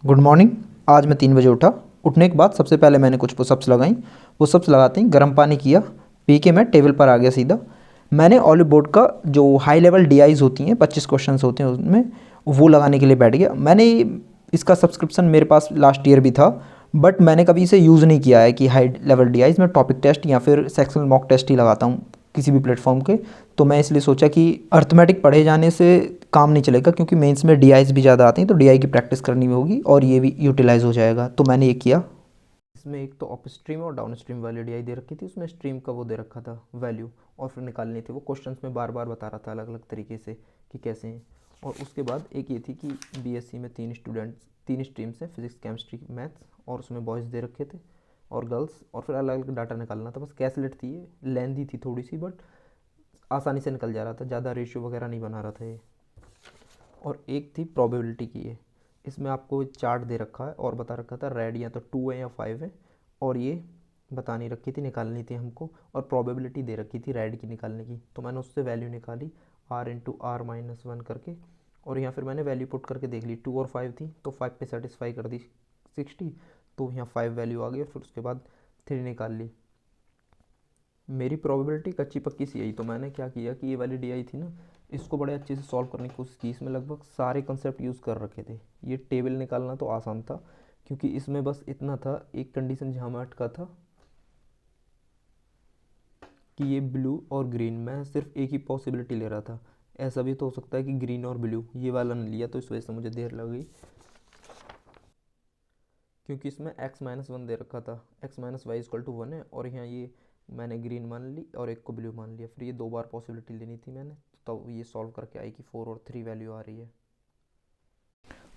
Good morning. आज मैं 3 बजे उठा। उठने के बाद सबसे पहले मैंने कुछ पुशअप्स लगाई। पुशअप्स लगाते ही गर्म पानी किया, पी के मैं टेबल पर आ गया सीधा। मैंने ऑलिव बोर्ड का जो हाई लेवल डीआईज होती हैं, 25 क्वेश्चंस होते हैं उसमें, वो लगाने के लिए बैठ गया। मैंने इसका सब्सक्रिप्शन मेरे पास लास्ट ईयर भी था, बट मैंने कभी इसे यूज़ नहीं किया है कि हाई लेवल डीआईज। मैं टॉपिक टेस्ट या फिर सेक्शनल मॉक टेस्ट ही लगाता हूँ किसी भी प्लेटफॉर्म के। तो मैं इसलिए सोचा कि अर्थमेटिक पढ़े जाने से काम नहीं चलेगा, क्योंकि मेंस में डीआईज भी ज़्यादा आते हैं, तो डीआई की प्रैक्टिस करनी भी होगी और ये भी यूटिलाइज हो जाएगा। तो मैंने ये किया। इसमें एक तो अप स्ट्रीम और डाउन स्ट्रीम वाली डीआई दे रखी थी, उसमें स्ट्रीम का वो दे रखा था वैल्यू, और फिर निकालनी थी। वो क्वेश्चंस में बार बार बता रहा था अलग अलग तरीके से कि कैसे हैं। और उसके बाद एक ये थी कि बीएससी में 3 स्ट्रीम्स हैं, फिजिक्स, केमिस्ट्री, मैथ्स, और उसमें बॉयज़ दे रखे थे और गर्ल्स, और फिर अलग अलग डाटा निकालना था। बस कैलकुलेट थी, ये लेंथी थी थोड़ी सी, बट आसानी से निकल जा रहा था, ज़्यादा रेशियो वगैरह नहीं बना रहा था ये। और एक थी प्रोबेबिलिटी की है। इसमें आपको चार्ट दे रखा है और बता रखा था रेड या तो 2 है या 5 है, और ये बतानी रखी थी, निकालनी थी हमको। और प्रोबेबिलिटी दे रखी थी रेड की निकालने की, तो मैंने उससे वैल्यू निकाली R/R-1 करके। और यहाँ फिर मैंने वैल्यू पुट करके देख ली, 2 और 5 थी, तो 5 पे सेटिस्फाई कर दी 60, तो यहाँ 5 वैल्यू आ गई। और फिर उसके बाद 3 निकाल ली। मेरी प्रोबेबिलिटी कच्ची पक्की सी आई, तो मैंने क्या किया कि ये वाली डीआई थी ना, इसको बड़े अच्छे से सॉल्व करने की कोशिश की। इसमें लगभग सारे कंसेप्ट यूज़ कर रखे थे। ये टेबल निकालना तो आसान था, क्योंकि इसमें बस इतना था, एक कंडीशन जहाँ मैं अटका था कि ये ब्लू और ग्रीन, मैं सिर्फ एक ही पॉसिबिलिटी ले रहा था। ऐसा भी तो हो सकता है कि ग्रीन और ब्लू, ये वाला नहीं लिया, तो इस वजह से मुझे देर लग गई। क्योंकि इसमें x-1 दे रखा था, x-y=1 है, और यहाँ ये मैंने ग्रीन मान ली और एक को ब्लू मान लिया। फिर ये 2 बार पॉसिबिलिटी लेनी थी मैंने, तो ये सॉल्व करके आई कि 4 और 3 वैल्यू आ रही है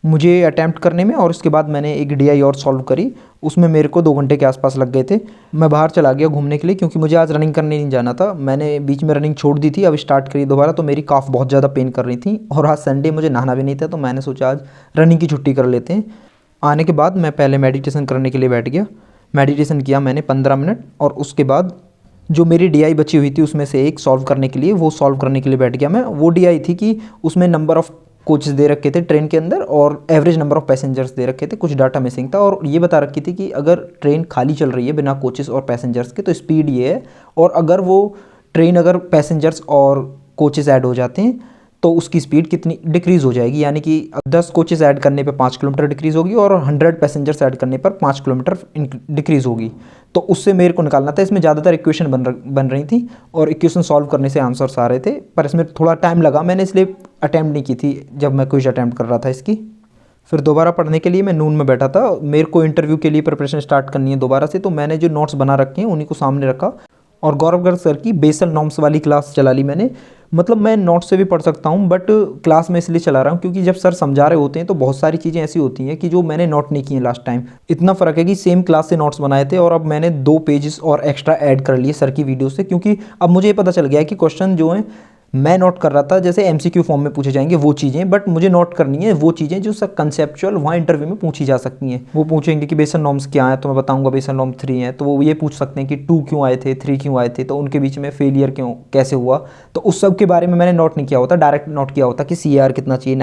मुझे अटैम्प्ट करने में। और उसके बाद मैंने एक डीआई और सॉल्व करी, उसमें मेरे को 2 घंटे के आसपास लग गए थे। मैं बाहर चला गया घूमने के लिए, क्योंकि मुझे आज रनिंग करने नहीं जाना था। मैंने बीच में रनिंग छोड़ दी थी, अब स्टार्ट करी दोबारा, तो मेरी काफ़ बहुत ज़्यादा पेन कर रही थी। और आज संडे, मुझे नहाना भी नहीं था, तो मैंने सोचा आज रनिंग की छुट्टी कर लेते हैं। आने के बाद मैं पहले मेडिटेशन करने के लिए बैठ गया। मेडिटेशन किया मैंने 15 मिनट, और उसके बाद जो मेरी डीआई बची हुई थी उसमें से एक सॉल्व करने के लिए, वो सॉल्व करने के लिए बैठ गया मैं। वो डीआई थी कि उसमें नंबर ऑफ़ कोचेस दे रखे थे ट्रेन के अंदर, और एवरेज नंबर ऑफ़ पैसेंजर्स दे रखे थे, कुछ डाटा मिसिंग था। और ये बता रखी थी कि अगर ट्रेन खाली चल रही है बिना कोचेस और पैसेंजर्स के, तो स्पीड ये है। और अगर वो ट्रेन, अगर पैसेंजर्स और कोचेस ऐड हो जाते हैं, तो उसकी स्पीड कितनी डिक्रीज़ हो जाएगी। यानी कि 10 कोचेस ऐड करने पे 5 किलोमीटर डिक्रीज़ होगी, और 100 पैसेंजर्स ऐड करने पर 5 किलोमीटर डिक्रीज़ होगी। तो उससे मेरे को निकालना था। इसमें ज़्यादातर इक्वेशन बन रही थी, और इक्वेशन सॉल्व करने से आंसर्स आ रहे थे, पर इसमें थोड़ा टाइम लगा। मैंने इसलिए अटैम्प्ट नहीं की थी जब मैं क्विज अटैम्प्ट कर रहा था इसकी। फिर दोबारा पढ़ने के लिए मैं नून में बैठा था। मेरे को इंटरव्यू के लिए प्रिपरेशन स्टार्ट करनी है दोबारा से, तो मैंने जो नोट्स बना रखे हैं उन्हीं को सामने रखा, और गौरव गर्ग सर की बेसल नॉर्म्स वाली क्लास चला ली मैंने। मतलब मैं नोट्स से भी पढ़ सकता हूँ, बट क्लास में इसलिए चला रहा हूँ क्योंकि जब सर समझा रहे होते हैं तो बहुत सारी चीज़ें ऐसी होती हैं कि जो मैंने नोट नहीं की हैं लास्ट टाइम। इतना फ़र्क है कि सेम क्लास से नोट्स बनाए थे, और अब मैंने 2 पेजेस और एक्स्ट्रा ऐड कर लिए सर की वीडियो से, क्योंकि अब मुझे ये पता चल गया है कि क्वेश्चन जो हैं मैं नोट कर रहा था जैसे एमसीक्यू फॉर्म में पूछे जाएंगे वो चीज़ें, बट मुझे नोट करनी है वो चीज़ें जो सब कंसेप्चुअल वहाँ इंटरव्यू में पूछी जा सकती हैं। वो पूछेंगे कि बेसल नॉर्म्स क्या है, तो मैं बताऊंगा बेसल नॉर्म 3 है, तो वो ये पूछ सकते हैं कि 2 क्यों आए थे, 3 क्यों आए थे, तो उनके बीच में फेलियर क्यों कैसे हुआ। तो उस सब के बारे में मैंने नोट नहीं किया होता, डायरेक्ट नोट किया होता कि CAR कितना चाहिए।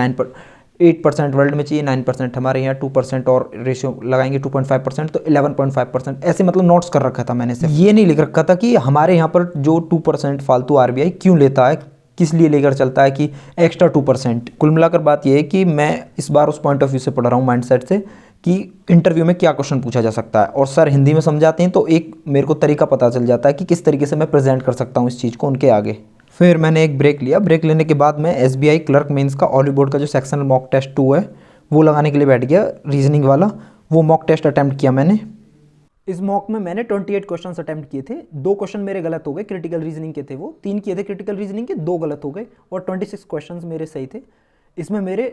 8% वर्ल्ड में चाहिए, 9% हमारे यहाँ, 2% और रेशियो लगाएंगे 2.5%, तो 11.5%। ऐसे मतलब नोट्स कर रखा था मैंने। सिर्फ ये नहीं लिख रखा था कि हमारे यहाँ पर जो 2% फालतू RBI क्यों लेता है, किस लिए लेकर चलता है, कि एक्स्ट्रा 2%। कुल मिलाकर बात यह है कि मैं इस बार उस पॉइंट ऑफ व्यू से पढ़ रहा हूँ, माइंडसेट से, कि इंटरव्यू में क्या क्वेश्चन पूछा जा सकता है। और सर हिंदी में समझाते हैं, तो एक मेरे को तरीका पता चल जाता है कि किस तरीके से मैं प्रेजेंट कर सकता हूँ इस चीज़ को उनके आगे। फिर मैंने एक ब्रेक लिया। ब्रेक लेने के बाद मैं SBI क्लर्क मेंस का ऑलिव बोर्ड का जो सेक्शनल मॉक टेस्ट 2 है वो लगाने के लिए बैठ गया, रीजनिंग वाला। वो मॉक टेस्ट अटैम्प्ट किया मैंने। इस मॉक में मैंने 28 क्वेश्चंस अटैम्प्ट किए थे। 2 क्वेश्चन मेरे गलत हो गए, क्रिटिकल रीजनिंग के थे वो। 3 किए थे क्रिटिकल रीजनिंग के, 2 गलत हो गए, और 26 क्वेश्चंस मेरे सही थे। इसमें मेरे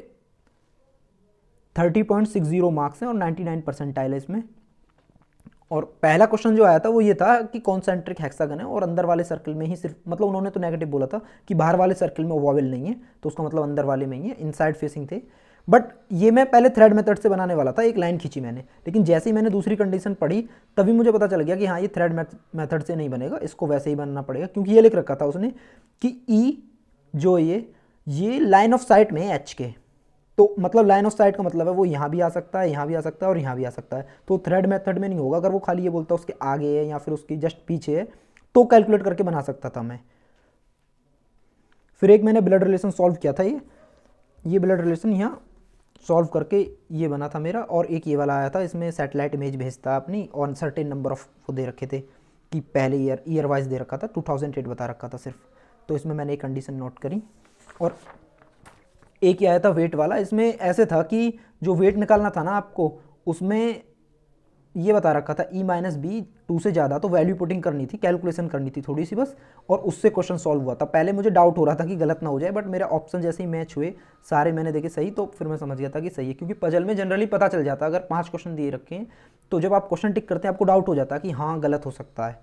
30.60 मार्क्स हैं, और 99 परसेंटाइल है इसमें। और पहला क्वेश्चन जो आया था वो ये था कि कॉन्सेंट्रिक हेक्सागन है, और अंदर वाले सर्कल में ही सिर्फ, मतलब उन्होंने तो नेगेटिव बोला था कि बाहर वाले सर्कल में वॉवेल नहीं है, तो उसका मतलब अंदर वाले में ही है, इनसाइड फेसिंग थे। बट ये मैं पहले थ्रेड मेथड से बनाने वाला था, एक लाइन खींची मैंने, लेकिन जैसे ही मैंने दूसरी कंडीशन पढ़ी तभी मुझे पता चल गया कि हाँ ये थ्रेड मेथड से नहीं बनेगा, इसको वैसे ही बनना पड़ेगा, क्योंकि ये लिख रखा था उसने कि ई जो ये लाइन ऑफ साइट में है एच के, तो मतलब लाइन ऑफ साइट का मतलब है वो यहाँ भी आ सकता है, यहाँ भी आ सकता है और यहाँ भी आ सकता है। तो थ्रेड मेथड में नहीं होगा, अगर वो खाली ये बोलता है उसके आगे है या फिर उसकी जस्ट पीछे है तो कैलकुलेट करके बना सकता था मैं। फिर एक मैंने ब्लड रिलेशन सॉल्व किया था, ये ब्लड रिलेशन यहाँ सॉल्व करके ये बना था मेरा। और एक ये वाला आया था, इसमें सैटेलाइट इमेज भेजता अपनी और सर्टेन नंबर ऑफ वो दे रखे थे कि पहले ईयर वाइज दे रखा था, 2008 बता रखा था सिर्फ। तो इसमें मैंने एक कंडीशन नोट करी। और एक ही आया था वेट वाला, इसमें ऐसे था कि जो वेट निकालना था ना आपको, उसमें ये बता रखा था ई माइनस बी 2 से ज़्यादा, तो वैल्यू पुटिंग करनी थी, कैलकुलेशन करनी थी थोड़ी सी बस, और उससे क्वेश्चन सॉल्व हुआ था। पहले मुझे डाउट हो रहा था कि गलत ना हो जाए, बट मेरे ऑप्शन जैसे ही मैच हुए सारे मैंने देखे सही, तो फिर मैं समझ गया था कि सही है। क्योंकि पजल में जनरली पता चल जाता है, अगर 5 क्वेश्चन दिए रखे हैं तो जब आप क्वेश्चन टिक करते हैं आपको डाउट हो जाता है कि हाँ गलत हो सकता है।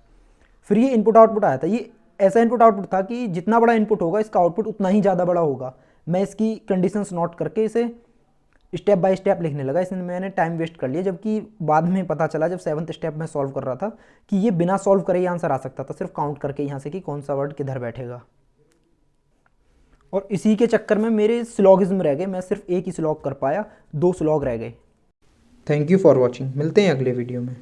फिर ये इनपुट आउटपुट आया था, ये ऐसा इनपुट आउटपुट था कि जितना बड़ा इनपुट होगा इसका आउटपुट उतना ही ज़्यादा बड़ा होगा। मैं इसकी कंडीशंस नोट करके इसे स्टेप बाय स्टेप लिखने लगा, इसमें मैंने टाइम वेस्ट कर लिया। जबकि बाद में पता चला जब 7th स्टेप में सॉल्व कर रहा था कि ये बिना सॉल्व करे ही आंसर आ सकता था, सिर्फ काउंट करके यहाँ से कि कौन सा वर्ड किधर बैठेगा। और इसी के चक्कर में मेरे स्लॉगिज्म रह गए, मैं सिर्फ एक ही स्लॉग कर पाया, 2 स्लॉग रह गए। थैंक यू फॉर वॉचिंग, मिलते हैं अगले वीडियो में।